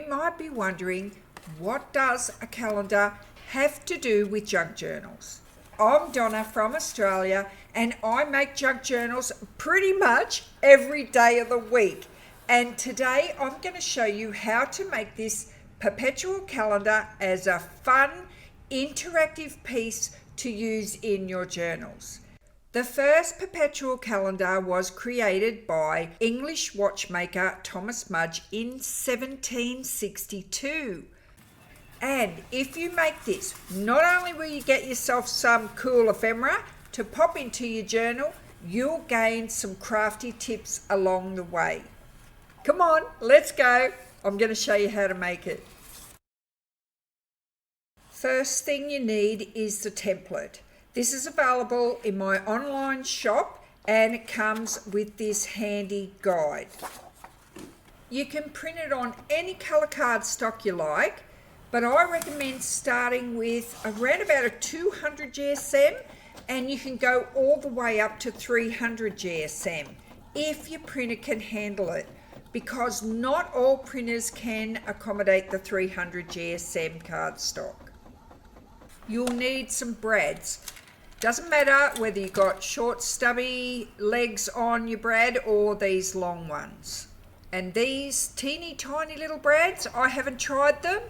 might be wondering, what does a calendar have to do with junk journals? I'm Donna from Australia, and I make junk journals pretty much every day of the week. And today I'm going to show you how to make this perpetual calendar as a fun, interactive piece to use in your journals. The first perpetual calendar was created by English watchmaker Thomas Mudge in 1762. And if you make this, not only will you get yourself some cool ephemera to pop into your journal, you'll gain some crafty tips along the way. Come on, let's go. I'm going to show you how to make it. First thing you need is the template. This is available in my online shop and it comes with this handy guide. You can print it on any colour cardstock you like, but I recommend starting with around about a 200 GSM, and you can go all the way up to 300 GSM if your printer can handle it, because not all printers can accommodate the 300 GSM cardstock. You'll need some brads. Doesn't matter whether you've got short stubby legs on your brad or these long ones. And these teeny tiny little brads, I haven't tried them,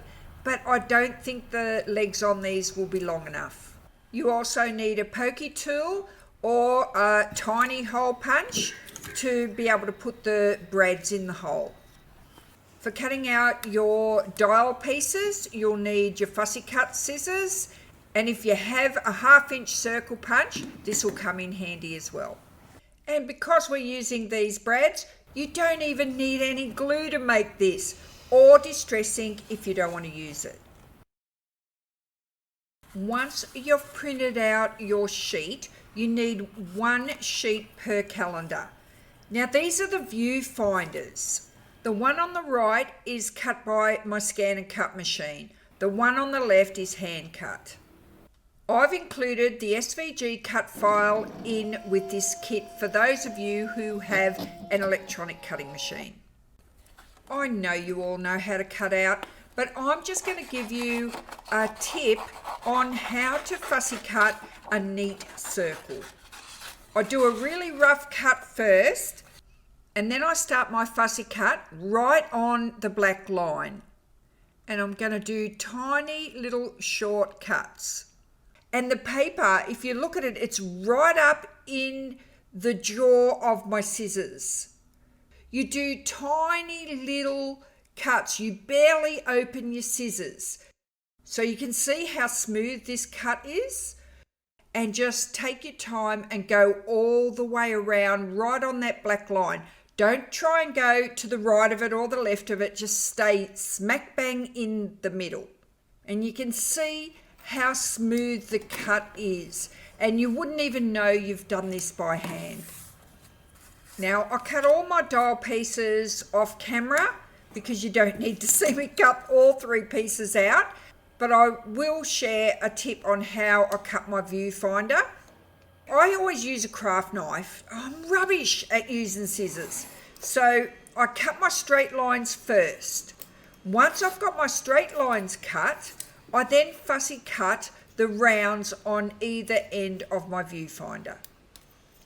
but I don't think the legs on these will be long enough. You also need a pokey tool or a tiny hole punch to be able to put the brads in the hole. For cutting out your dial pieces, you'll need your fussy cut scissors. And if you have a 1/2 inch circle punch, this will come in handy as well. And because we're using these brads, you don't even need any glue to make this, or distress ink if you don't want to use it. Once you've printed out your sheet, you need 1 sheet per calendar. Now these are the viewfinders. The one on the right is cut by my scan and cut machine. The one on the left is hand cut. I've included the SVG cut file in with this kit for those of you who have an electronic cutting machine. I know you all know how to cut out, but I'm just going to give you a tip on how to fussy cut a neat circle. I do a really rough cut first, and then I start my fussy cut right on the black line. And I'm going to do tiny little short cuts. And the paper, if you look at it, it's right up in the jaw of my scissors. You do tiny little cuts. You barely open your scissors. So you can see how smooth this cut is. And just take your time and go all the way around right on that black line. Don't try and go to the right of it or the left of it. Just stay smack bang in the middle. And you can see how smooth the cut is, and you wouldn't even know you've done this by hand. Now I cut all my dial pieces off camera because you don't need to see me cut all 3 pieces out, but I will share a tip on how I cut my viewfinder. I always use a craft knife. I'm rubbish at using scissors, so I cut my straight lines first. Once I've got my straight lines cut, I then fussy cut the rounds on either end of my viewfinder.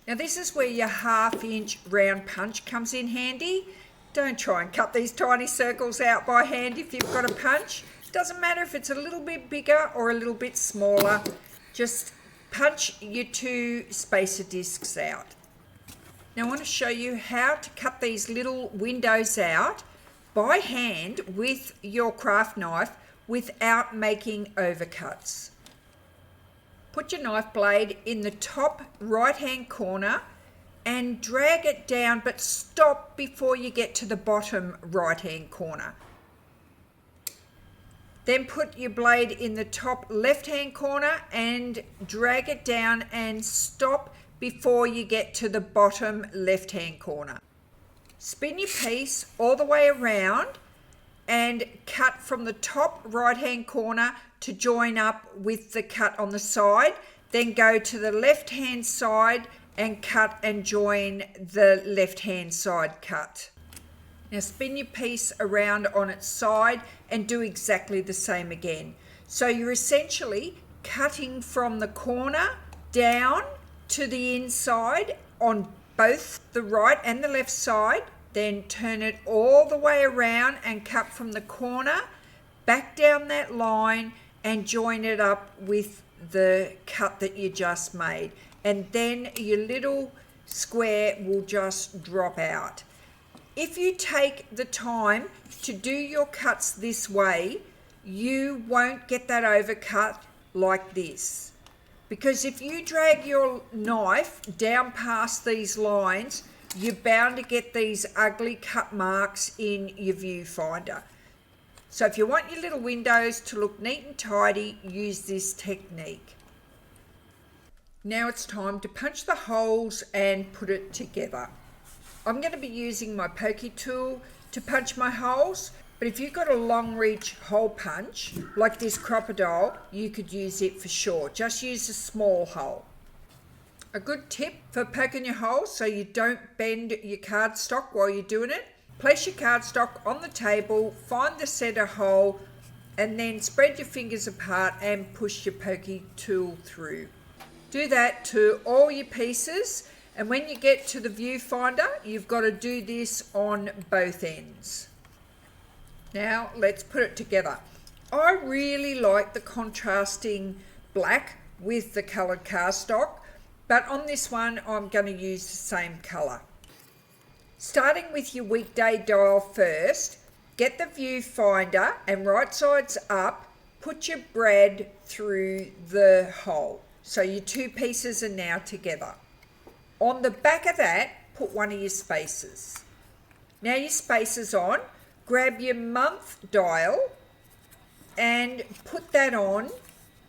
Now this is where your 1/2 inch round punch comes in handy. Don't try and cut these tiny circles out by hand if you've got a punch. Doesn't matter if it's a little bit bigger or a little bit smaller. Just punch your 2 spacer discs out. Now I want to show you how to cut these little windows out by hand with your craft knife without making overcuts. Put your knife blade in the top right hand corner and drag it down, but stop before you get to the bottom right hand corner. Then put your blade in the top left hand corner and drag it down and stop before you get to the bottom left hand corner. Spin your piece all the way around and cut from the top right hand corner to join up with the cut on the side. Then go to the left hand side and cut and join the left hand side cut. Now spin your piece around on its side and do exactly the same again. So you're essentially cutting from the corner down to the inside on both the right and the left side, then turn it all the way around and cut from the corner back down that line and join it up with the cut that you just made, and then your little square will just drop out. If you take the time to do your cuts this way, you won't get that overcut like this, because if you drag your knife down past these lines, you're bound to get these ugly cut marks in your viewfinder. So if you want your little windows to look neat and tidy, use this technique. Now it's time to punch the holes and put it together. I'm going to be using my pokey tool to punch my holes, but if you've got a long reach hole punch like this 𝗃𝗶𝗸𝗏, you could use it for sure. Just use a small hole. A good tip for poking your holes so you don't bend your cardstock while you're doing it: place your cardstock on the table, find the center hole, and then spread your fingers apart and push your pokey tool through. Do that to all your pieces, and when you get to the viewfinder, you've got to do this on both ends. Now let's put it together. I really like the contrasting black with the coloured cardstock, but on this one I'm going to use the same colour. Starting with your weekday dial first, get the viewfinder and right sides up, put your bread through the hole. So your two pieces are now together. On the back of that, put one of your spacers. Now your spacer's on, grab your month dial and put that on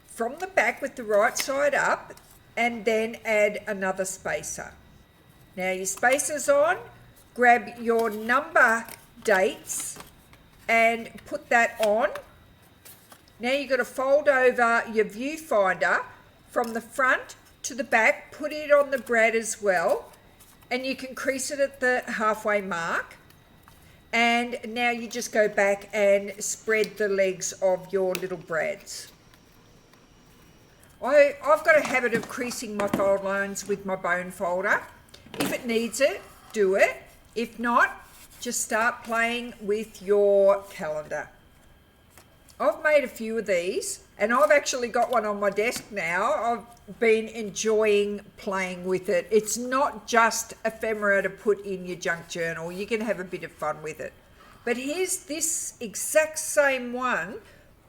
from the back with the right side up, and then add another spacer. Now your spacer's on, grab your number dates and put that on. Now you've got to fold over your viewfinder from the front to the back, put it on the bread as well, and you can crease it at the halfway mark. And now you just go back and spread the legs of your little breads. I've got a habit of creasing my fold lines with my bone folder. If it needs it, do it. If not, just start playing with your calendar. I've made a few of these, and I've actually got one on my desk now. I've been enjoying playing with it. It's not just ephemera to put in your junk journal. You can have a bit of fun with it. But here's this exact same one,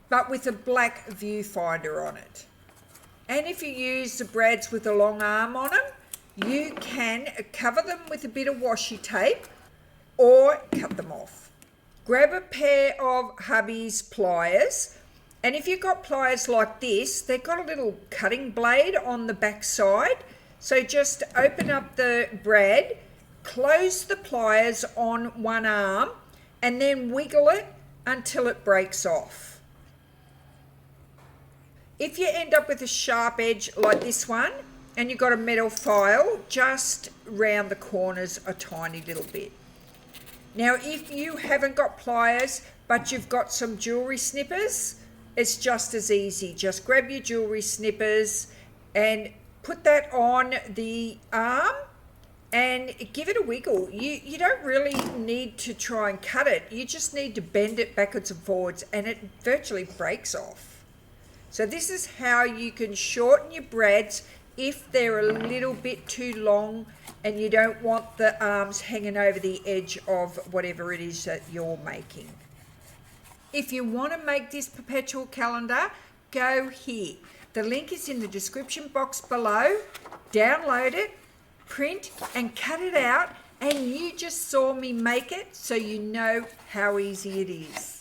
but with a black viewfinder on it. And if you use the brads with a long arm on them, you can cover them with a bit of washi tape or cut them off. Grab a pair of hubby's pliers, and if you've got pliers like this, they've got a little cutting blade on the back side. So just open up the brad, close the pliers on one arm, and then wiggle it until it breaks off. If you end up with a sharp edge like this one, and you've got a metal file, just round the corners a tiny little bit. Now, if you haven't got pliers, but you've got some jewellery snippers, it's just as easy. Just grab your jewellery snippers and put that on the arm and give it a wiggle. You don't really need to try and cut it. You just need to bend it backwards and forwards, and it virtually breaks off. So this is how you can shorten your brads if they're a little bit too long and you don't want the arms hanging over the edge of whatever it is that you're making. If you want to make this perpetual calendar, go here. The link is in the description box below. Download it, print and cut it out, and you just saw me make it, so you know how easy it is.